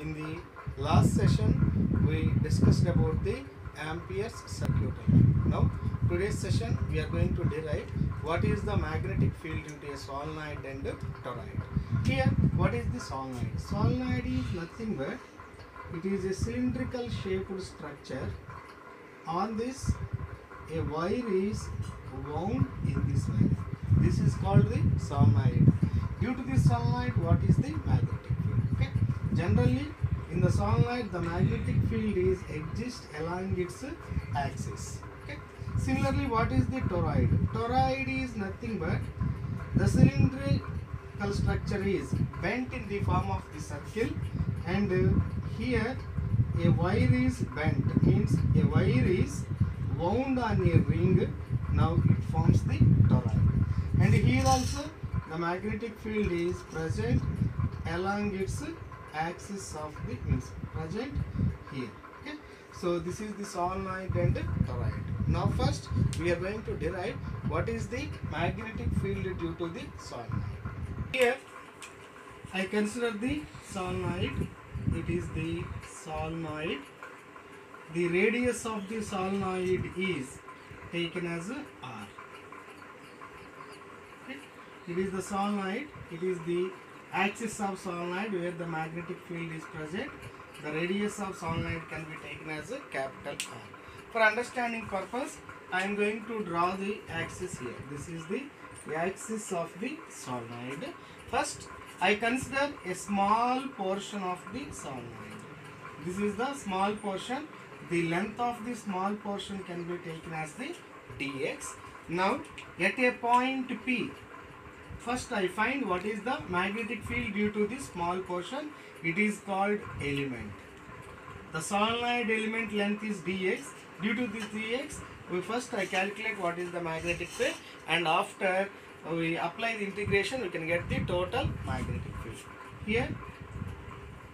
In the last session, we discussed about the Ampere's circuit. Now, today's session, we are going to derive what is the magnetic field due to a solenoid and toroid. Here, what is the solenoid? Solenoid is nothing but it is a cylindrical shaped structure. On this, a wire is wound in this manner. This is called the solenoid. Due to this solenoid, what is the magnetic field? Okay. Generally, in the solenoid, the magnetic field is exists along its axis. Okay. Similarly, what is the toroid? Toroid is nothing but the cylindrical structure is bent in the form of the circle, and here a wire is bent, means a wire is wound on a ring. Now it forms the toroid. And here also the magnetic field is present along its axis of the means present here. Okay. So this is the solenoid and toroid. Now first we are going to derive what is the magnetic field due to the solenoid. Here I consider the solenoid. It is the solenoid. The radius of the solenoid is taken as R. Okay. It is the solenoid. It is the axis of solenoid where the magnetic field is present. The radius of solenoid can be taken as a capital R. For understanding purpose, I am going to draw the axis here. This is the axis of the solenoid. First, I consider a small portion of the solenoid. This is the small portion. The length of the small portion can be taken as the dx. Now, at a point P, first I find what is the magnetic field due to the small portion. It is called element. The solenoid element length is dx. Due to this dx, I calculate what is the magnetic field, and after we apply the integration, we can get the total magnetic field. Here,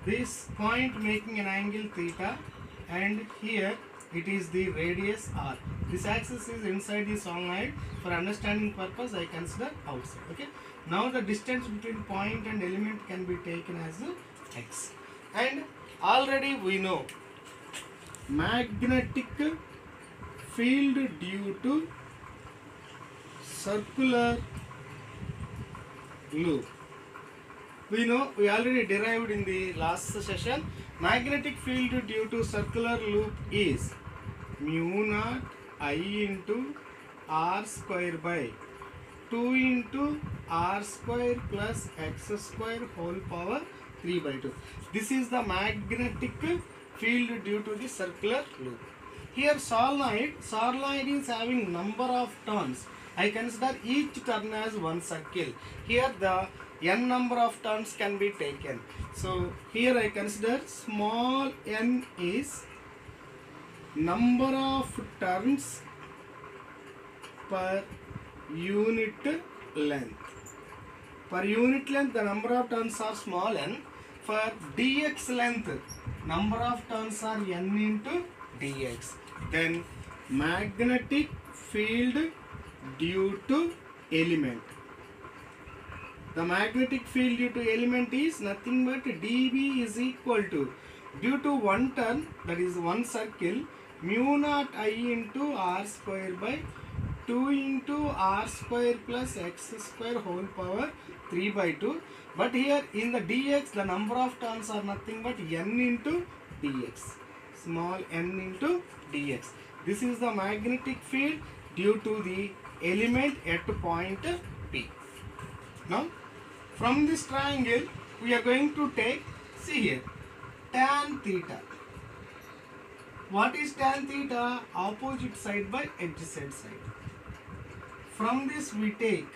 this point making an angle theta, and here it is the radius r. This axis is inside the solenoid. For understanding purpose, I consider outside. Okay. Now the distance between point and element can be taken as x. And already we know magnetic field due to circular loop. We know, we already derived in the last session, magnetic field due to circular loop is mu naught I into r square by 2 into r square plus x square whole power 3 by 2. This is the magnetic field due to the circular loop. Here solenoid is having number of turns. I consider each turn as one circle. Here the n number of turns can be taken. So here I consider small n is number of turns per unit length. Per unit length, the number of turns are small n. For dx length, number of turns are n into dx. Then magnetic field due to element. The magnetic field due to element is nothing but dB is equal to, due to one turn, that is one circle, mu naught I into r square by 2 into r square plus x square whole power 3 by 2. But here in the dx, the number of turns are nothing but n into dx. Small n into dx. This is the magnetic field due to the element at point P. Now, from this triangle, we are going to take, see here, tan theta. What is tan theta? Opposite side by adjacent side. From this we take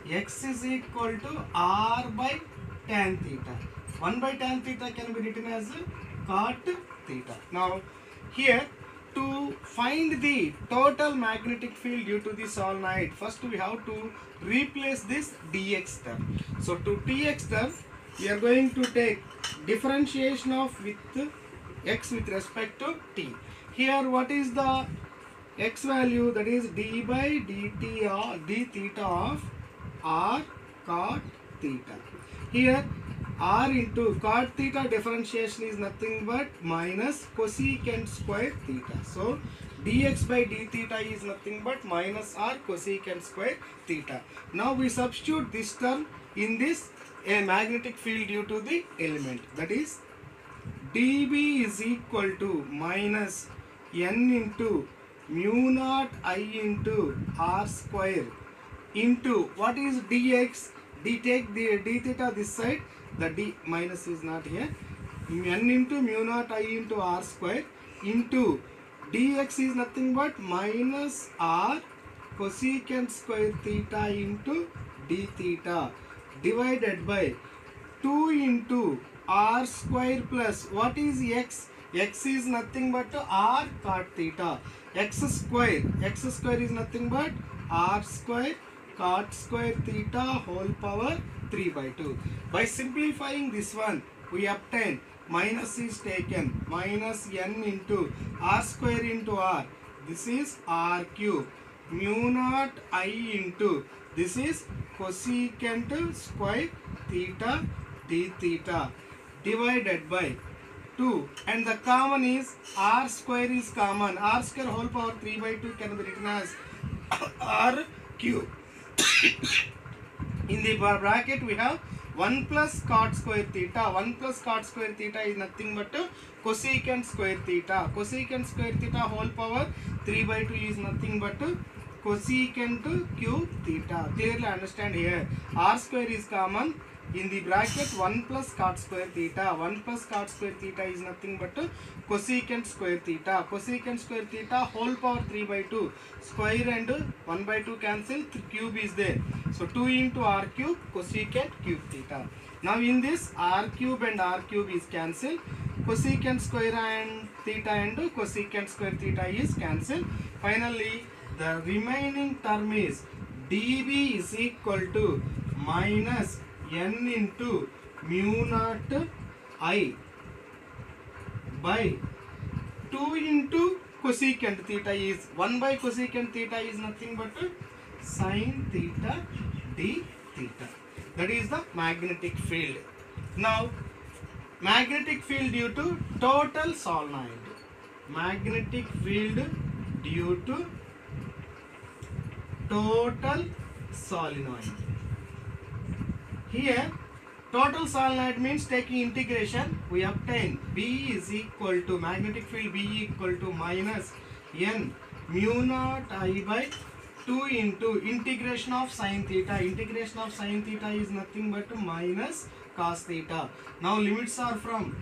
x is equal to r by tan theta. 1 by tan theta can be written as cot theta. Now, here to find the total magnetic field due to the solenoid, first we have to replace this dx term. So to dx term, we are going to take differentiation of with x with respect to t. Here what is the x value? That is d by dt of d theta of r cot theta. Here r into cot theta differentiation is nothing but minus cosecant square theta. So dx by d theta is nothing but minus r cosecant square theta. Now we substitute this term in this a magnetic field due to the element, that is dB is equal to minus n into mu naught I into r square into what is dx. D take the d theta this side, the d minus is not here, n into mu naught I into r square into dx is nothing but minus r cosecant square theta into d theta divided by 2 into r square plus what is x. X is nothing but r cot theta. X square is nothing but r square cot square theta whole power 3 by 2. By simplifying this one, we obtain minus is taken, minus n into r square into r, this is r cube, mu naught I into, this is cosecant square theta d theta divided by 2, and the common is r square is common, r square whole power 3 by 2 can be written as r cube. In the bracket we have 1 plus cot square theta. 1 plus cot square theta is nothing but cosecant square theta. Cosecant square theta whole power 3 by 2 is nothing but cosecant cube theta. Clearly understand here. R square is common. In the bracket 1 plus cot square theta. 1 plus cot square theta is nothing but cosecant square theta. Cosecant square theta whole power 3 by 2. Square and 1 by 2 cancel. Cube is there. So 2 into r cube cosecant cube theta. Now in this r cube and r cube is cancelled. Cosecant square and theta and cosecant square theta is cancelled. Finally the remaining term is dB is equal to minus n into mu naught I by 2 into cosecant theta is 1 by cosecant theta is nothing but sin theta d theta. That is the magnetic field. Now magnetic field due to total solenoid. Magnetic field due to total solenoid. Here total solenoid means taking integration, we obtain B is equal to magnetic field B equal to minus n mu naught I by 2 into integration of sin theta. Integration of sin theta is nothing but minus cos theta. Now limits are from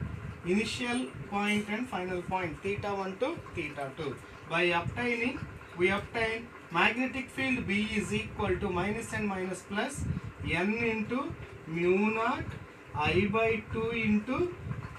initial point and final point theta 1 to theta 2. By obtaining, we obtain magnetic field B is equal to minus and minus plus n into mu naught I by 2 into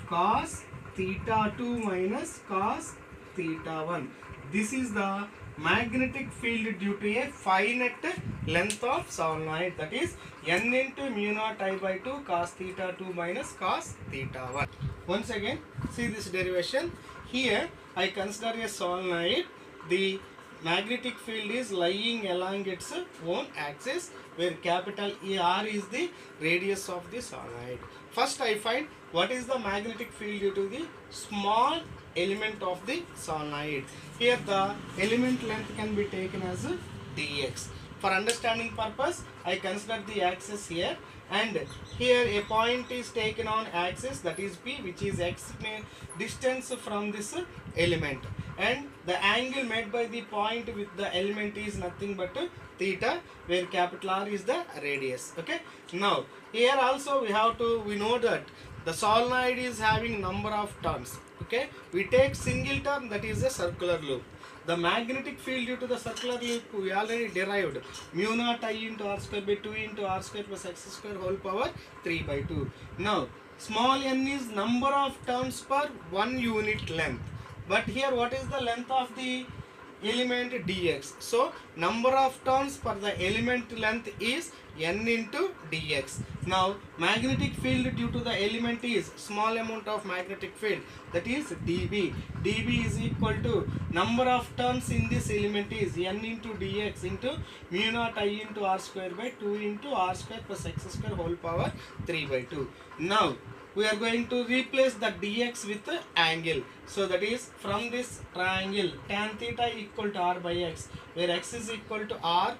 cos theta 2 minus cos theta 1. This is the magnetic field due to a finite length of solenoid, that is n into mu naught I by 2 cos theta 2 minus cos theta 1. Once again see this derivation. Here I consider a solenoid. The magnetic field is lying along its own axis, where capital R is the radius of the solenoid. First I find what is the magnetic field due to the small element of the solenoid. Here the element length can be taken as dx. For understanding purpose, I consider the axis here, and here a point is taken on axis, that is P, which is x distance from this element, and the angle made by the point with the element is nothing but theta, where capital R is the radius. Okay. Now here also we know that the solenoid is having number of turns. Okay. We take single turn, that is a circular loop. The magnetic field due to the circular loop we already derived, mu naught I into r square by 2 into r square plus x square whole power 3 by 2. Now small n is number of turns per one unit length. But here what is the length of the element dx. So number of turns per the element length is n into dx. Now magnetic field due to the element is small amount of magnetic field, that is dB. dB is equal to number of turns in this element is n into dx into mu naught I into r square by 2 into r square plus x square whole power 3 by 2. Now we are going to replace the dx with the angle. So that is from this triangle tan theta equal to r by x, where x is equal to r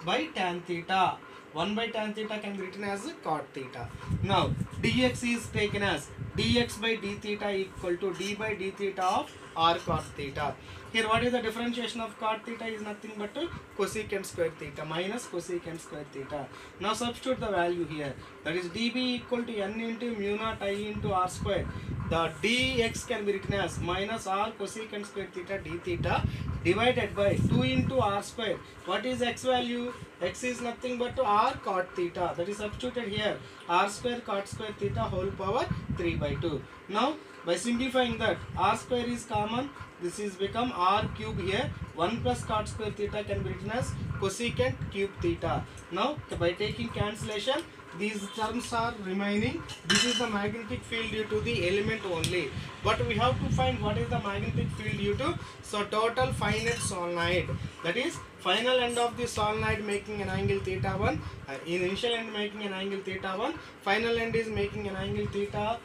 by tan theta. 1 by tan theta can be written as cot theta. Now dx is taken as dx by d theta equal to d by d theta of r cot theta. Here what is the differentiation of cot theta is nothing but cosecant square theta minus cosecant square theta. Now substitute the value here, that is dB equal to n into mu naught I into r square. The dx can be written as minus r cosecant square theta d theta divided by 2 into r square. What is x value? X is nothing but r cot theta, that is substituted here, r square cot square theta whole power 3 by 2. Now by simplifying that, r square is common, this is become r cube here. 1 plus cot square theta can be written as cosecant cube theta. Now by taking cancellation, these terms are remaining. This is the magnetic field due to the element only, but we have to find what is the magnetic field due to, so total finite solenoid, that is final end of the solenoid making an angle theta 1, initial end making an angle theta 1, final end is making an angle theta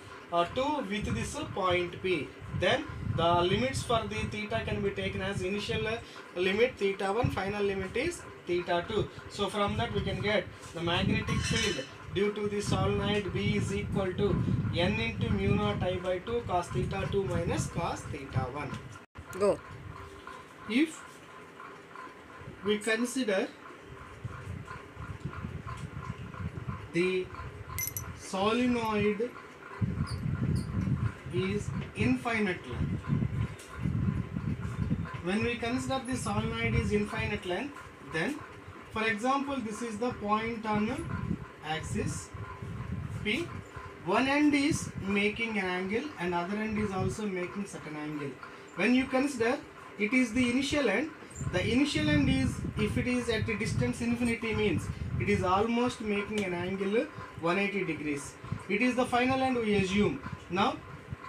2 with this point P. Then the limits for the theta can be taken as initial limit theta 1, final limit is theta 2. So from that we can get the magnetic field due to the solenoid B is equal to n into mu naught I by 2 cos theta 2 minus cos theta 1. Go. If we consider the solenoid is infinite length. When we consider the solenoid is infinite length, then for example this is the point on axis P. One end is making an angle and other end is also making certain angle. When you consider it is the initial end, the initial end is, if it is at a distance infinity, means it is almost making an angle 180 degrees. It is the final end we assume. Now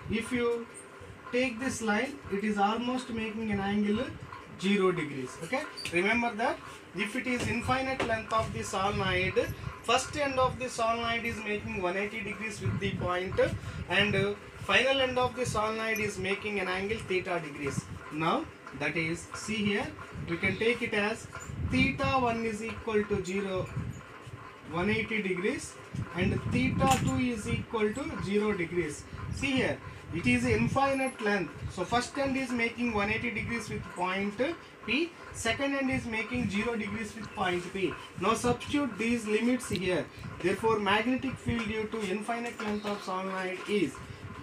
if you take this line, it is almost making an angle 0 degrees. Okay, remember that if it is infinite length of the solenoid, first end of the solenoid is making 180 degrees with the point, and final end of the solenoid is making an angle theta degrees. Now that is, see here, we can take it as theta 1 is equal to 0 180 degrees and theta 2 is equal to 0 degrees. See here, it is infinite length, so first end is making 180 degrees with point P, second end is making 0 degrees with point P. Now substitute these limits here. Therefore magnetic field due to infinite length of solenoid is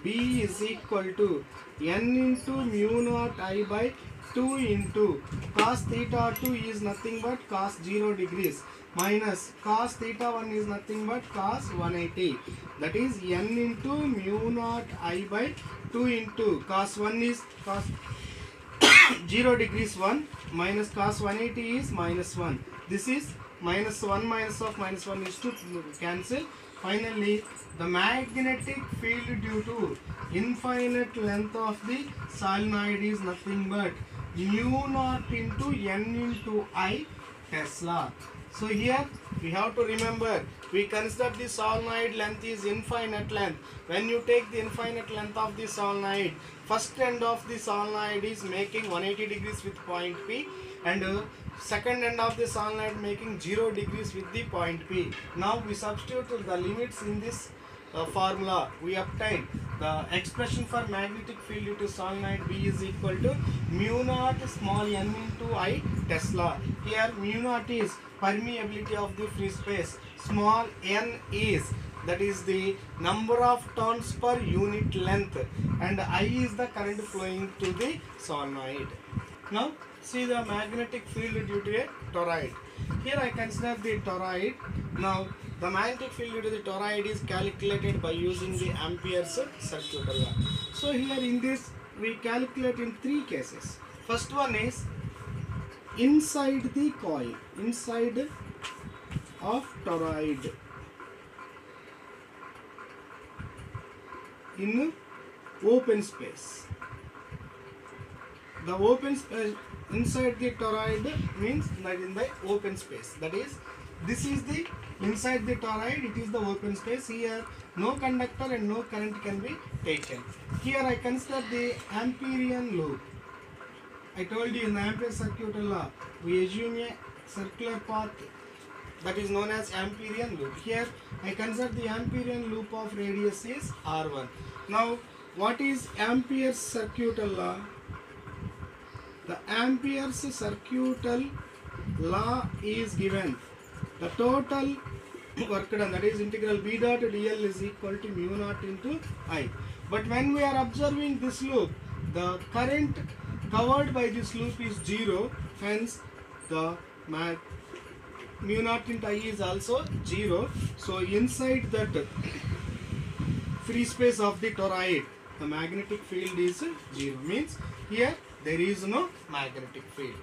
B is equal to n into mu naught I by 2 into cos theta 2 is nothing but cos 0 degrees minus cos theta 1 is nothing but cos 180, that is n into mu naught I by 2 into cos 1 is cos 0 degrees 1 minus cos 180 is minus 1. This is minus 1 minus of minus 1 is to cancel. Finally the magnetic field due to infinite length of the solenoid is nothing but mu naught into n into I Tesla. So here we have to remember, we consider the solenoid length is infinite length. When you take the infinite length of the solenoid, first end of the solenoid is making 180 degrees with point P, and second end of the solenoid making 0 degrees with the point P. Now we substitute the limits in this formula. We obtain the expression for magnetic field due to solenoid B is equal to mu naught small n into I Tesla. Here mu naught is permeability of the free space, small n is, that is the number of turns per unit length, and I is the current flowing to the solenoid. Now see the magnetic field due to a toroid. Here I consider the toroid. Now the magnetic field due to the toroid is calculated by using the Ampere's circuit law. So here in this we calculate in three cases. First one is inside the coil, inside of toroid, in open space. The open space inside the toroid means that in the open space. That is, this is the inside the toroid, it is the open space. Here no conductor and no current can be taken. Here I consider the Amperian loop. I told you in the Ampere circuit law, we assume a circular path that is known as Amperian loop. Here I consider the Amperian loop of radius is R1. Now what is Ampere's circuital law? The Ampere's circuital law is given. The total work done, that is integral B dot dl is equal to mu naught into I. But when we are observing this loop, the current covered by this loop is 0, hence the mu naught into I is also 0. So inside that free space of the toroid, the magnetic field is 0, means here there is no magnetic field.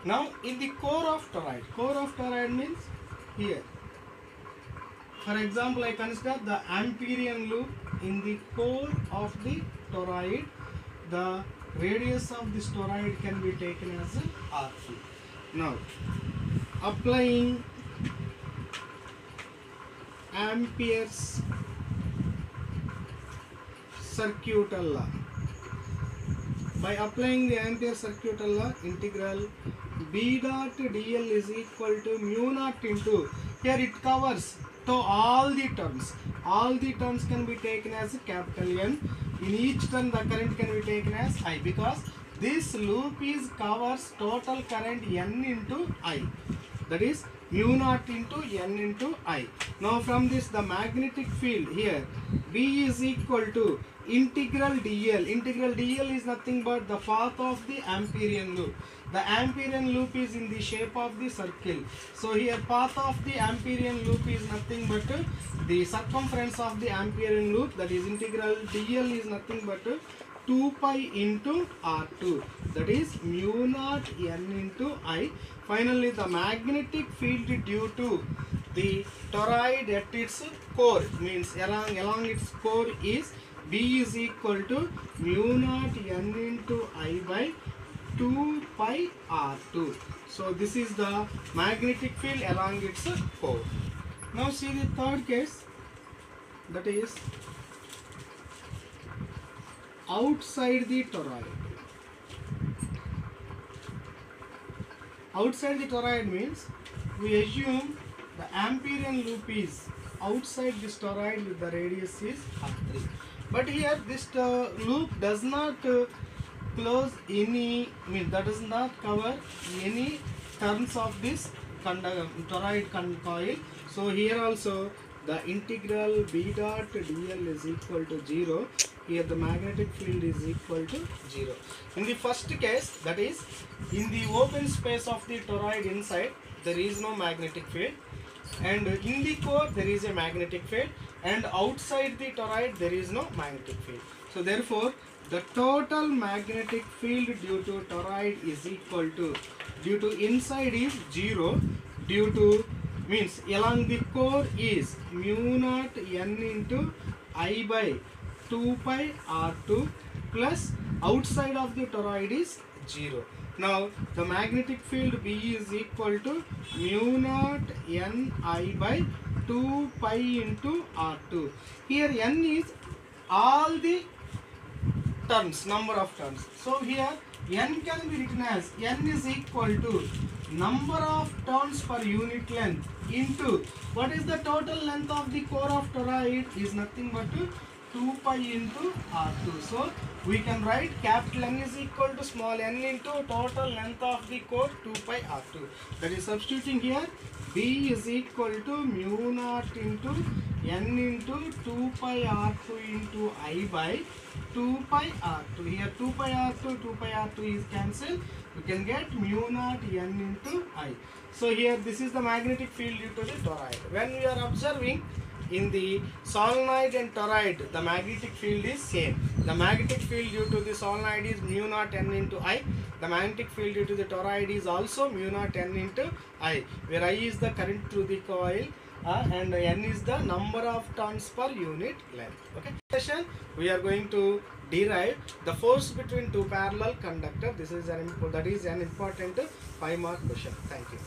Now in the core of toroid means here. For example, I consider the Amperian loop in the core of the toroid. The radius of this toroid can be taken as R2. Now, applying Ampere's circuital law. By applying the Ampere's circuital law, integral B dot dl is equal to mu naught into, here it covers to all the terms. All the terms can be taken as capital N. In each term the current can be taken as I, because this loop is covers total current N into I. That is mu naught into N into I. Now from this the magnetic field here B is equal to integral dl. Integral dl is nothing but the path of the Amperian loop. The Amperian loop is in the shape of the circle. So here path of the Amperian loop is nothing but the circumference of the Amperian loop. That is integral dl is nothing but 2 pi into R2. That is mu naught N into I. Finally the magnetic field due to the toroid at its core, means along its core, is B is equal to mu naught N into I by 2 pi R2. So this is the magnetic field along its core. Now see the third case, that is outside the toroid. Outside the toroid means we assume the Amperian loop is outside this toroid with the radius is R3. But here this loop does not close any, that does not cover any terms of this toroid coil. So here also the integral B dot dl is equal to 0. Here the magnetic field is equal to 0. In the first case, that is in the open space of the toroid inside, there is no magnetic field, and in the core there is a magnetic field, and outside the toroid there is no magnetic field. So therefore the total magnetic field due to toroid is equal to, due to inside is 0, due to means along the core is mu naught N into I by 2 pi R2 plus outside of the toroid is 0. Now the magnetic field B is equal to mu naught N I by 2 pi into R2. Here N is all the terms, number of terms. So here N can be written as N is equal to number of turns per unit length into what is the total length of the core of toroid is nothing but 2 pi into R2. So we can write capital N is equal to small n into total length of the core 2 pi R2. That is substituting here B is equal to mu naught into N into 2 pi R2 into I by 2 pi R2. Here 2 pi R2 is cancelled. You can get mu naught N into I. So here this is the magnetic field due to the toroid. When we are observing in the solenoid and toroid, the magnetic field is same. The magnetic field due to the solenoid is mu naught n into I. The magnetic field due to the toroid is also mu naught n into I, where I is the current through the coil and n is the number of turns per unit length. Okay. Session we are going to derive the force between two parallel conductor. This is an important 5-mark question. Thank you.